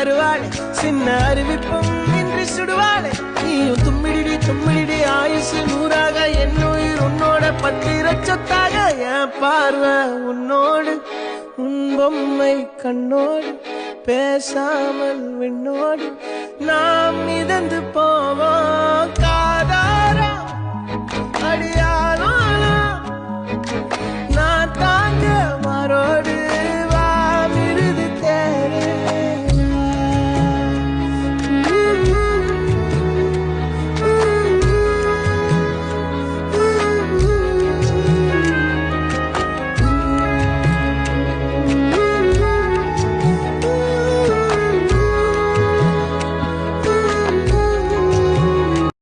வருவாளே சின்ன அறிவிப்பும் இன்றி சுடுவாளே நீயும் தும்மிடி ஆயுசு நூறாக என் உயிர் உன்னோட பத்திர சொத்தாக என் பார்வை உன்னோடு உன் பொம்மை கண்ணோடு பேசாமல் விண்ணோடு நாம் மிதந்து போவோம்